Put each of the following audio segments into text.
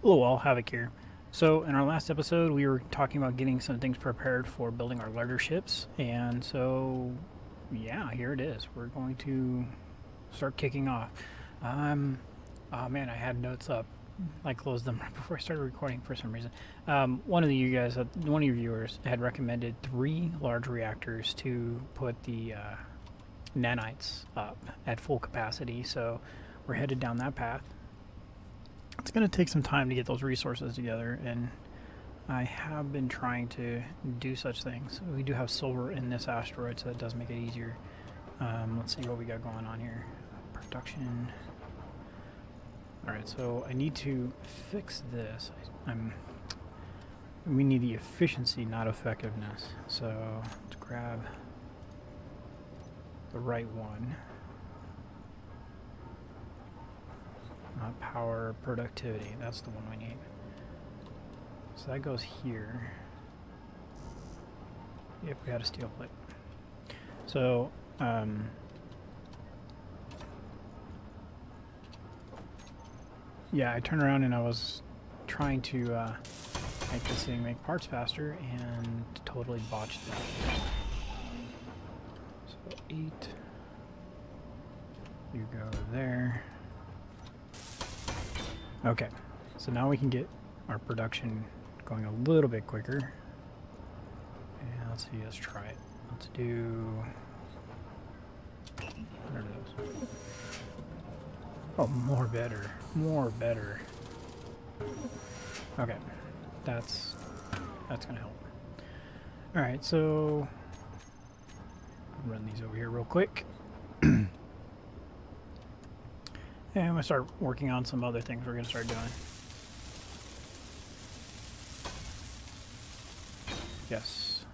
Hello all, Havoc here. So in our last episode we were talking about getting some things prepared for building our larger ships, and so yeah, here it is. We're going to start kicking off. Um, oh man, I had notes up. I closed them right before I started recording for some reason. One of you guys, one of your viewers, had recommended 3 large reactors to put the nanites up at full capacity, so we're headed down that path. It's going to take some time to get those resources together, and I have been trying to do such things. We do have silver in this asteroid, so that does make it easier. Let's see what we got going on here. Production. Alright, so I need to fix this. We need the efficiency, not effectiveness. So let's grab the right one. Not power, productivity. That's the one we need. So that goes here. Yep, we had a steel plate. So, yeah, I turned around and I was trying to make this thing make parts faster and totally botched that. So 8. You go there. Okay, so now we can get our production going a little bit quicker. And let's see, let's try it. Let's do... What are those? Oh, more better. More better. Okay, that's gonna help. Alright, so I'll run these over here real quick. And I'm gonna start working on some other things we're gonna start doing. Yes.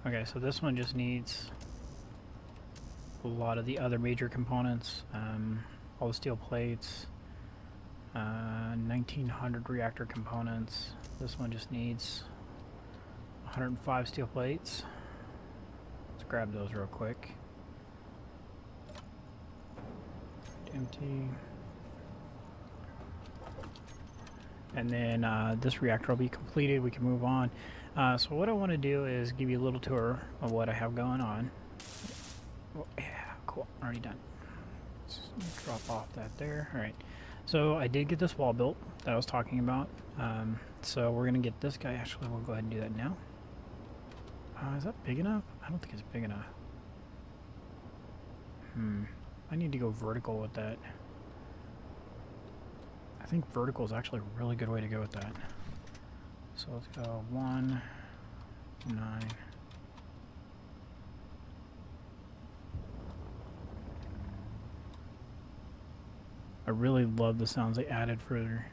Okay, so this one just needs a lot of the other major components. All the steel plates, 1900 reactor components. This one just needs 105 steel plates. Let's grab those real quick. Empty. And then this reactor will be completed. We can move on. So what I want to do is give you a little tour of what I have going on. Oh, yeah, cool. Already done. Let's drop off that there. All right. So I did get this wall built that I was talking about. So we're gonna get this guy. Actually, we'll go ahead and do that now. Is that big enough? I don't think it's big enough. I need to go vertical with that. I think vertical is actually a really good way to go with that. So let's go 1, 9. I really love the sounds they added for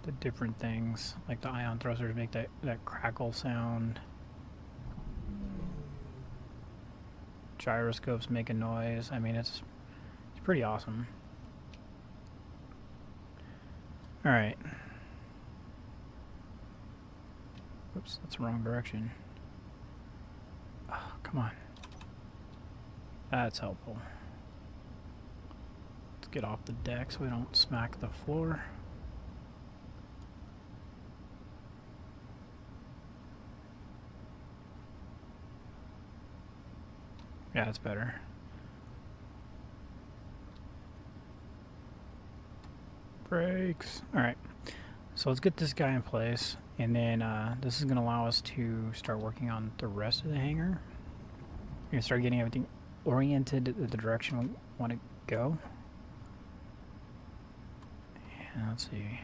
the different things. Like the ion thrusters make that crackle sound. Gyroscopes make a noise. I mean, it's pretty awesome. Alright. Oops, that's the wrong direction. Oh, come on. That's helpful. Let's get off the deck so we don't smack the floor. Yeah, that's better. Brakes. Alright. So let's get this guy in place, and then this is going to allow us to start working on the rest of the hangar. We're going to start getting everything oriented the direction we want to go. And let's see.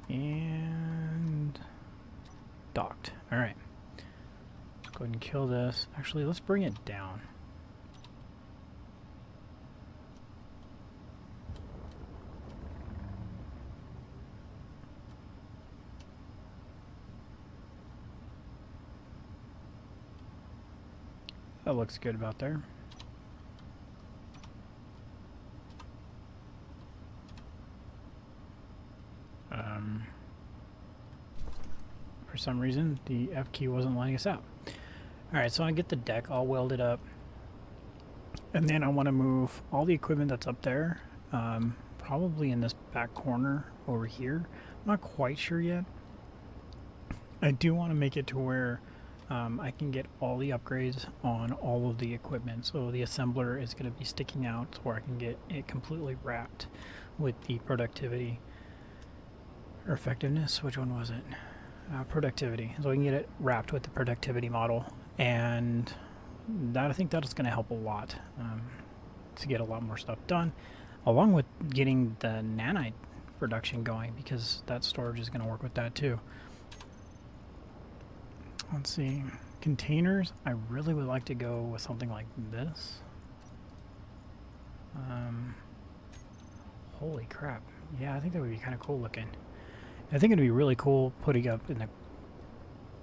And docked. Alright. Let's go ahead and kill this. Actually, let's bring it down. That looks good about there. For some reason, the F key wasn't letting us out. Alright, so I get the deck all welded up. And then I want to move all the equipment that's up there, probably in this back corner over here. I'm not quite sure yet. I do want to make it to where I can get all the upgrades on all of the equipment. So the assembler is going to be sticking out where I can get it completely wrapped with the productivity or effectiveness. Which one was it? Productivity. So we can get it wrapped with the productivity model, and that I think that's going to help a lot to get a lot more stuff done, along with getting the nanite production going, because that storage is going to work with that too. Let's see, containers. I really would like to go with something like this. Holy crap. Yeah, I think that would be kind of cool looking. I think it'd be really cool putting up in the...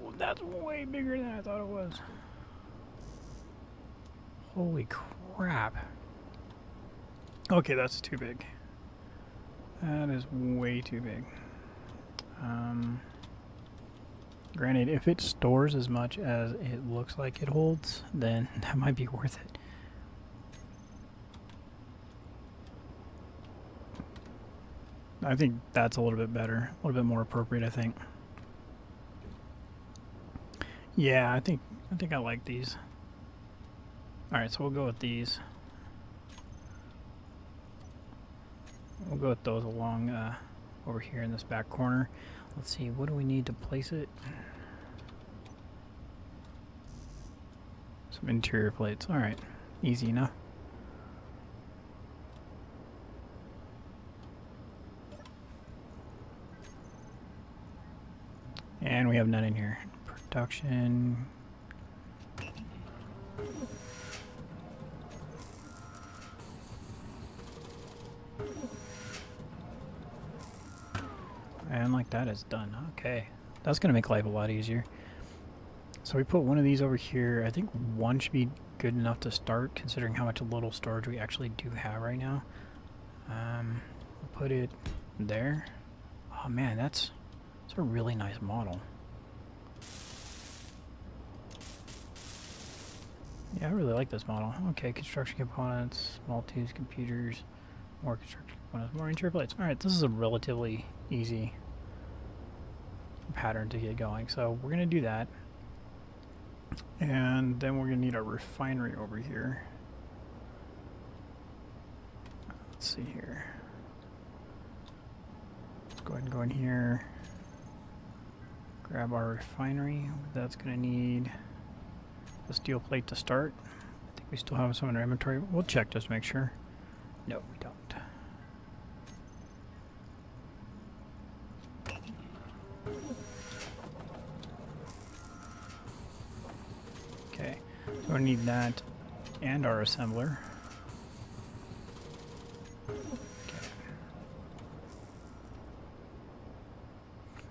Well, that's way bigger than I thought it was. Holy crap. Okay, that's too big. That is way too big. Granted, if it stores as much as it looks like it holds, then that might be worth it. I think that's a little bit better, a little bit more appropriate, I think. Yeah, I think I like these. Alright, so we'll go with these. We'll go with those along over here in this back corner. Let's see, what do we need to place it? Some interior plates. Alright, easy enough. And we have none in here. Production. And like that is done. Okay. That's going to make life a lot easier. So we put one of these over here. I think one should be good enough to start, considering how much little storage we actually do have right now. We'll put it there. Oh man, that's a really nice model. Yeah, I really like this model. Okay, construction components, small tubes, computers, more construction components, more interior plates. Alright, this is a relatively easy pattern to get going. So we're going to do that. And then we're going to need a refinery over here. Let's see here. Let's go ahead and go in here. Grab our refinery. That's going to need a steel plate to start. I think we still have some in our inventory. We'll check just to make sure. No, we don't. Okay, so we need that and our assembler.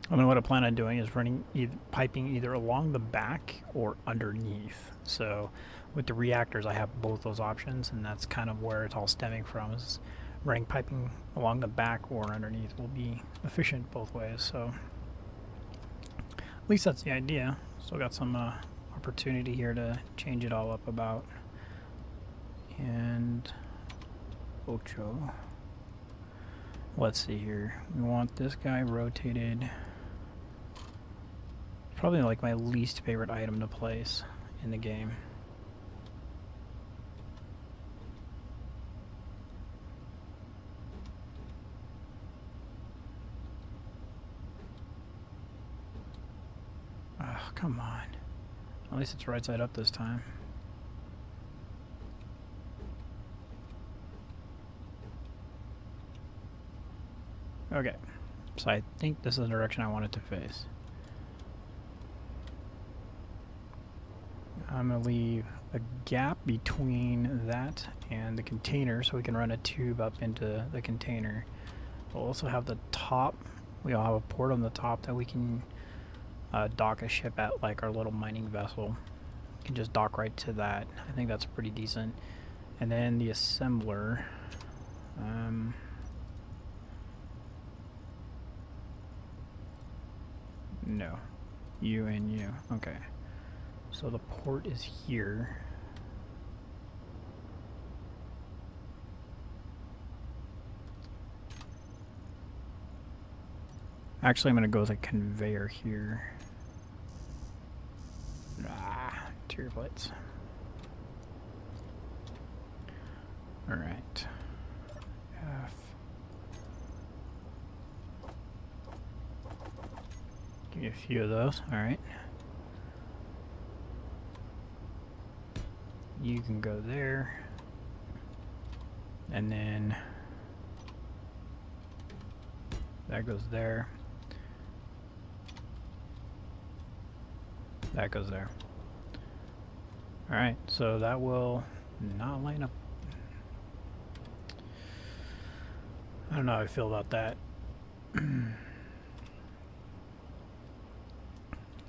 I mean, what I plan on doing is running piping either along the back or underneath. So with the reactors, I have both those options, and that's kind of where it's all stemming from, is running piping along the back or underneath will be efficient both ways. So at least that's the idea. Still got some opportunity here to change it all up about. And Ocho. Let's see here. We want this guy rotated. Probably like my least favorite item to place in the game. Oh, come on. At least it's right side up this time. Okay, so I think this is the direction I want it to face. I'm going to leave a gap between that and the container so we can run a tube up into the container. We'll also have the top. We'll have a port on the top that we can dock a ship at, like our little mining vessel. You can just dock right to that. I think that's pretty decent. And then the assembler. No. You and you. Okay. So the port is here. Actually, I'm going to go with a conveyor here. Interior plates. Alright. F. Give you a few of those. Alright. You can go there. And then that goes there. That goes there. Alright, so that will not line up. I don't know how I feel about that.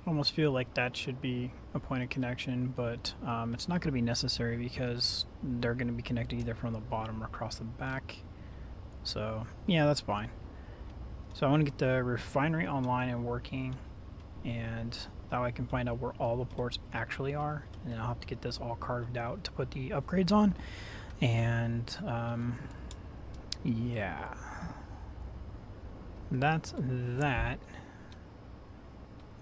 Almost feel like that should be a point of connection, but it's not going to be necessary because they're going to be connected either from the bottom or across the back. So, yeah, that's fine. So I want to get the refinery online and working, and that way I can find out where all the ports actually are, and then I'll have to get this all carved out to put the upgrades on. And yeah, that's that.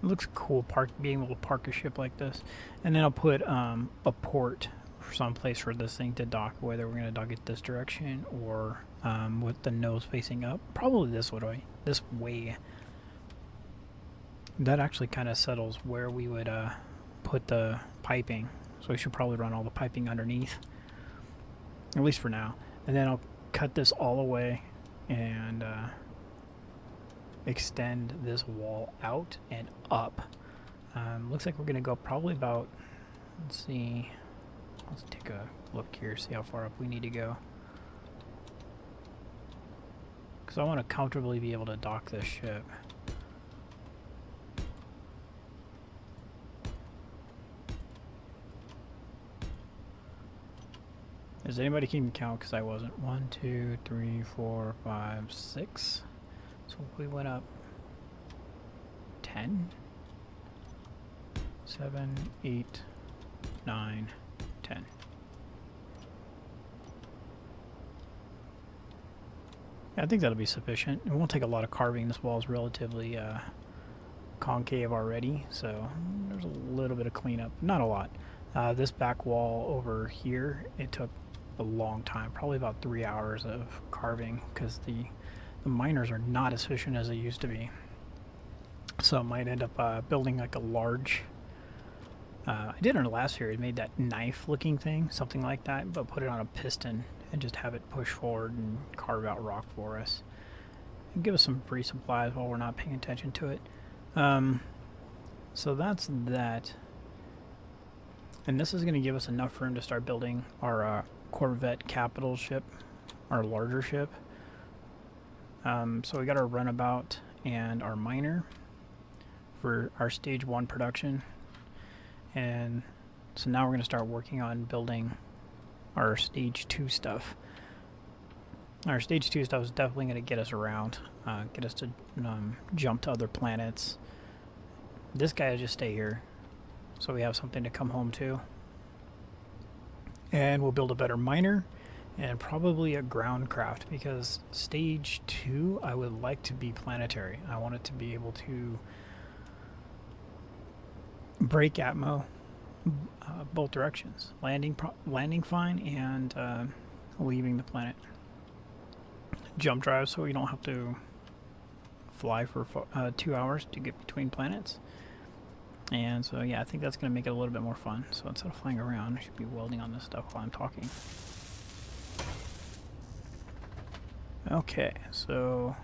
It looks cool being able to park a ship like this. And then I'll put a port for some place for this thing to dock, whether we're going to dock it this direction or with the nose facing up. Probably this way. That actually kind of settles where we would put the piping. So we should probably run all the piping underneath, at least for now. And then I'll cut this all away and extend this wall out and up. Looks like we're going to go probably about, let's see, let's take a look here, see how far up we need to go. Because I want to comfortably be able to dock this ship. Is anybody keeping count? Because I wasn't. 1, 2, 3, 4, 5, 6. So we went up 10, 7, 8, 9, 10. Yeah, I think that'll be sufficient. It won't take a lot of carving. This wall is relatively concave already, so there's a little bit of cleanup. Not a lot. This back wall over here, it took a long time, probably about 3 hours of carving, because the miners are not as efficient as they used to be. So I might end up building like a large, I did in the last series, made that knife looking thing, something like that, but put it on a piston and just have it push forward and carve out rock for us. And give us some free supplies while we're not paying attention to it. So that's that. And this is going to give us enough room to start building our Corvette capital ship, our larger ship. So we got our runabout and our miner for our stage 1 production. And so now we're going to start working on building our stage 2 stuff. Our stage 2 stuff is definitely going to get us around, get us to jump to other planets. This guy will just stay here, so we have something to come home to. And we'll build a better miner and probably a ground craft, because stage 2 I would like to be planetary. I want it to be able to break atmo both directions, landing fine and leaving the planet. Jump drive so you don't have to fly for 2 hours to get between planets. And so yeah, I think that's going to make it a little bit more fun. So instead of flying around, I should be welding on this stuff while I'm talking. Okay, so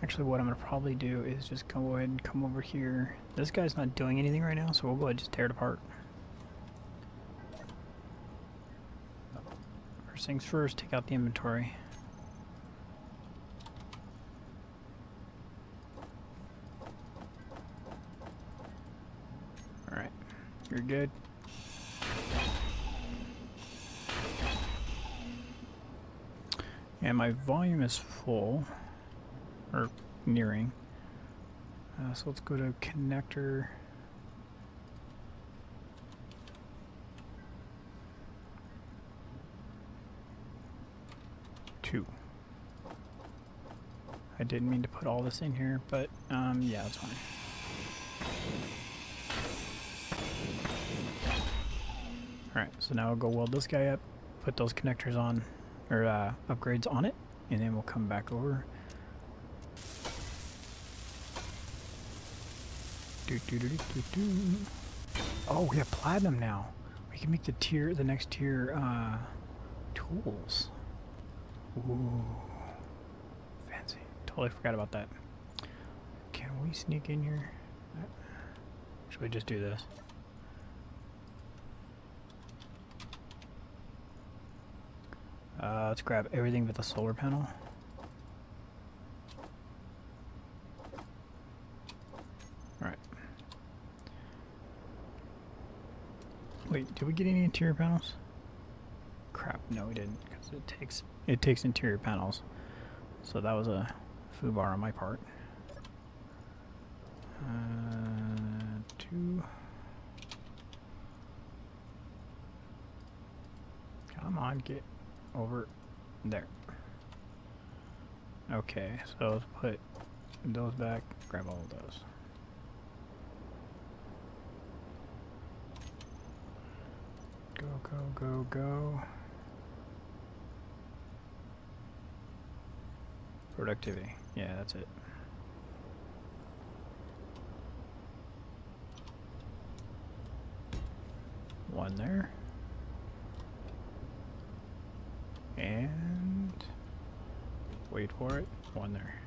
actually what I'm going to probably do is just go ahead and come over here. This guy's not doing anything right now, so we'll go ahead and just tear it apart. First things first, take out the inventory. Alright, you're good. And my volume is full, or nearing. So let's go to connector. I didn't mean to put all this in here, but yeah, that's fine. Alright, so now we'll go weld this guy up, put those connectors on, or upgrades on it, and then we'll come back over. Oh, we have platinum now. We can make the next tier tools. Ooh, fancy. Totally forgot about that. Can we sneak in here? Should we just do this? Let's grab everything but the solar panel. Alright. Wait, did we get any interior panels? Crap, no we didn't, because it takes interior panels. So that was a foobar on my part. 2. Come on, get over there. Okay, so let's put those back, grab all of those. Go, go, go, go. Productivity. Yeah, that's it. One there. And wait for it. One there.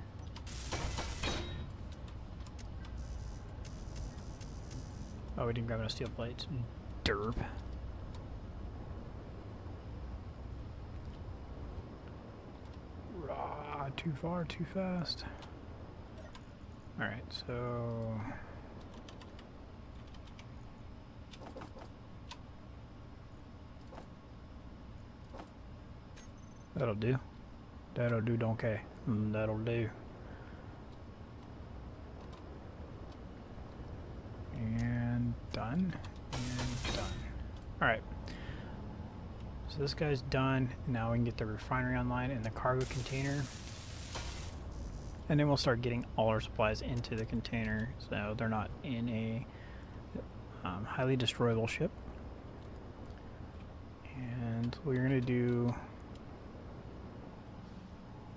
Oh, we didn't grab enough steel plates. Derp. Rah, too far, too fast. Alright, so that'll do. That'll do, donkey. That'll do. And done. And done. Alright. So this guy's done. Now we can get the refinery online and the cargo container. And then we'll start getting all our supplies into the container so they're not in a highly destroyable ship. And we're going to do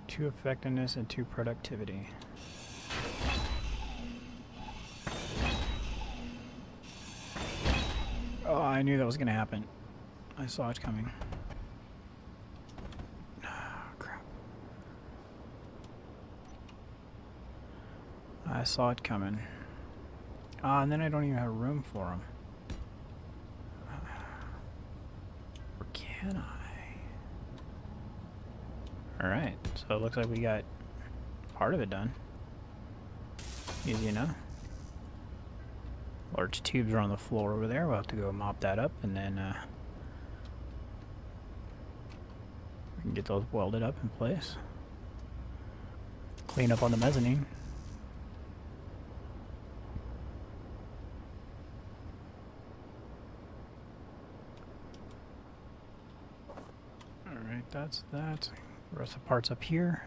2 effectiveness and 2 productivity. Oh, I knew that was going to happen. I saw it coming. Crap. I saw it coming. And then I don't even have room for them. Or can I? Alright, so it looks like we got part of it done. Easy enough. Large tubes are on the floor over there. We'll have to go mop that up and then we can get those welded up in place. Clean up on the mezzanine. Alright, that's that. The rest of the parts up here.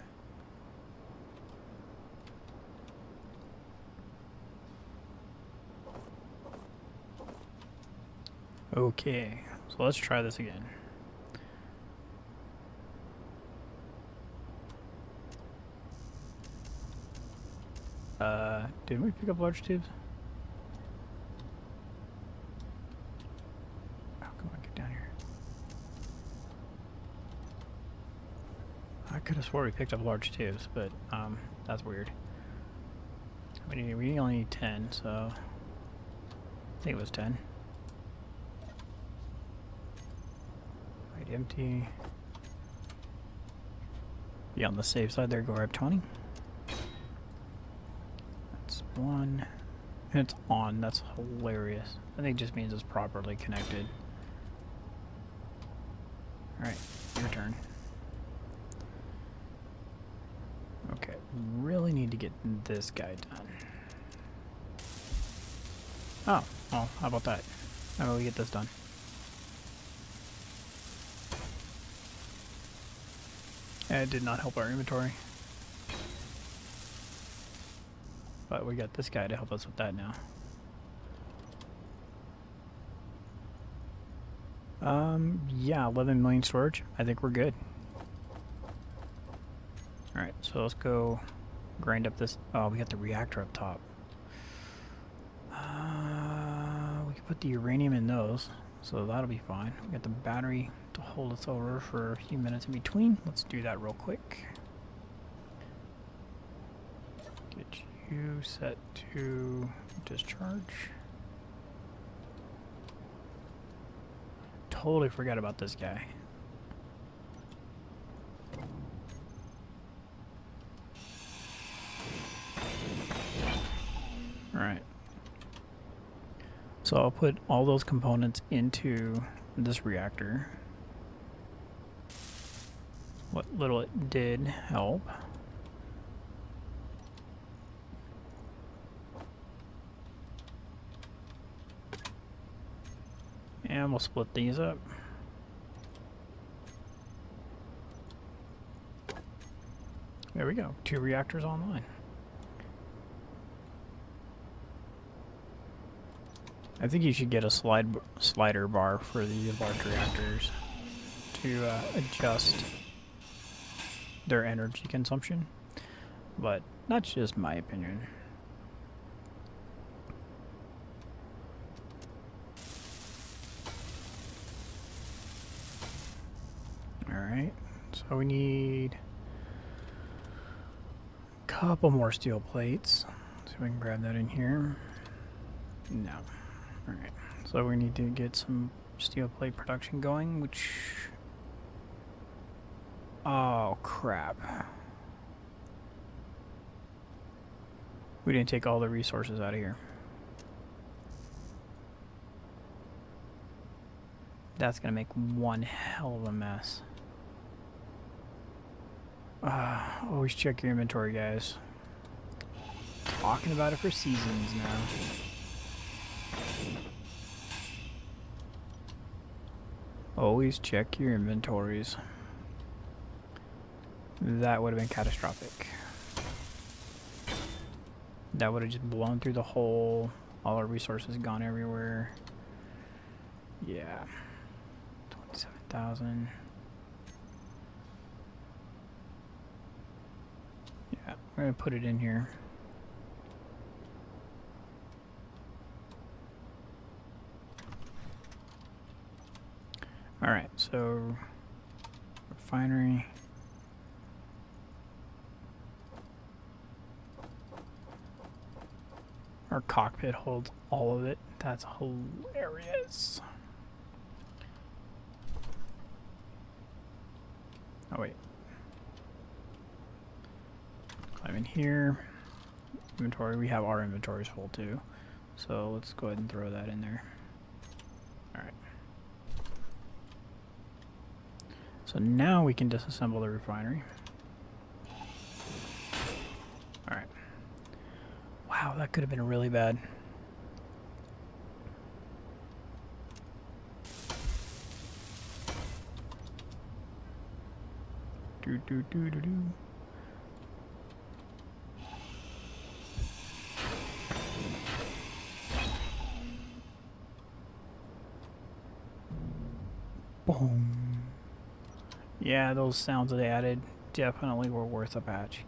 Okay, so let's try this again. Didn't we pick up large tubes? Oh, come on, get down here. I could have swore we picked up large tubes, but that's weird. We only need 10, so I think it was 10. Right, empty. Be on the safe side there, go grab 20. That's 1. And it's on, that's hilarious. I think it just means it's properly connected. Alright, your turn. Okay, really need to get this guy done. Oh, well, how about that? How about we get this done? It did not help our inventory. But we got this guy to help us with that now. Yeah, 11 million storage. I think we're good. Alright, so let's go grind up this. Oh, we got the reactor up top. We can put the uranium in those, so that'll be fine. We got the battery to hold us over for a few minutes in between. Let's do that real quick. Get you set to discharge. Totally forgot about this guy. Alright. So I'll put all those components into this reactor. What little it did help. And we'll split these up. There we go. 2 reactors online. I think you should get a slider bar for the large reactors to adjust their energy consumption, but that's just my opinion. Alright, so we need a couple more steel plates. See if we can grab that in here. No. Alright, so we need to get some steel plate production going, which... Oh, crap. We didn't take all the resources out of here. That's gonna make one hell of a mess. Always check your inventory, guys. Talking about it for seasons now. Always check your inventories. That would have been catastrophic. That would have just blown through the hole. All our resources gone everywhere. Yeah. 27,000. Yeah, we're gonna put it in here. Alright, so refinery. Our cockpit holds all of it. That's hilarious. Oh wait. Climb in here. Inventory. We have our inventories full too. So let's go ahead and throw that in there. Alright. So now we can disassemble the refinery. Alright. Wow, that could have been really bad. Do do do do do. Boom. Yeah, those sounds that they added definitely were worth a patch.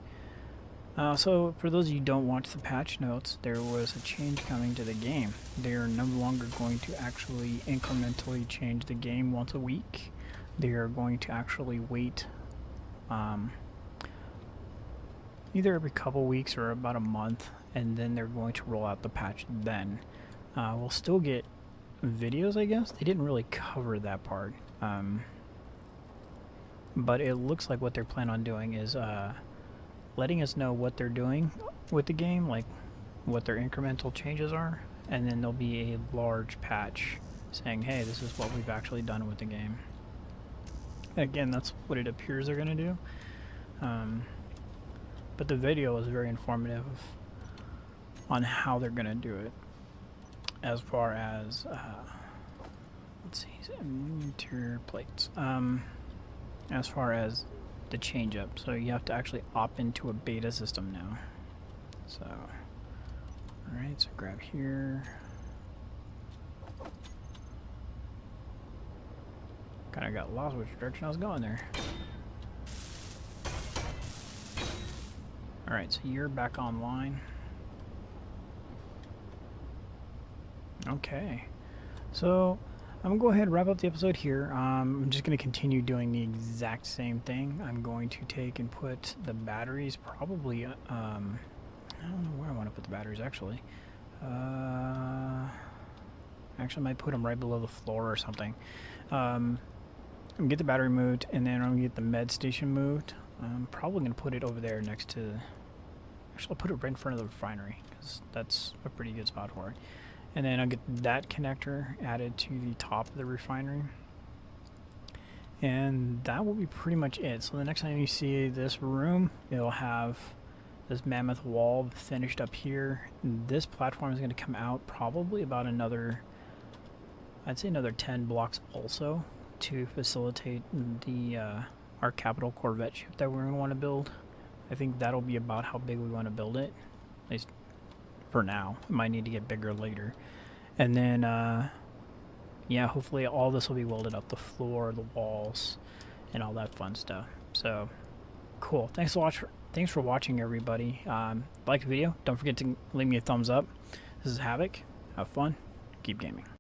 So, for those of you who don't watch the patch notes, there was a change coming to the game. They are no longer going to actually incrementally change the game once a week. They are going to actually wait either every couple weeks or about a month, and then they're going to roll out the patch then. We'll still get videos, I guess. They didn't really cover that part. But it looks like what they're planning on doing is letting us know what they're doing with the game, like what their incremental changes are, and then there'll be a large patch saying, hey, this is what we've actually done with the game. Again, that's what it appears they're going to do. But the video is very informative on how they're going to do it. As far as, let's see, interior plates. As far as the change up, so you have to actually opt into a beta system now. So Alright, so grab here. Kind of got lost which direction I was going there. Alright, so you're back online. Okay. So, I'm going to go ahead and wrap up the episode here. I'm just going to continue doing the exact same thing. I'm going to take and put the batteries probably, I don't know where I want to put the batteries actually. Actually, I might put them right below the floor or something. I'm going to get the battery moved, and then I'm going to get the med station moved. I'm probably going to put it over there next to... Actually, I'll put it right in front of the refinery, because that's a pretty good spot for it. And then I'll get that connector added to the top of the refinery. And that will be pretty much it. So the next time you see this room, it'll have this mammoth wall finished up here. This platform is going to come out probably about another, I'd say another 10 blocks also, to facilitate the our capital Corvette ship that we're going to want to build. I think that'll be about how big we want to build it, at least for now. It might need to get bigger later. And then, yeah, hopefully all this will be welded up, the floor, the walls, and all that fun stuff. So, cool. Thanks for watching, everybody. Like the video. Don't forget to leave me a thumbs up. This is Havoc. Have fun. Keep gaming.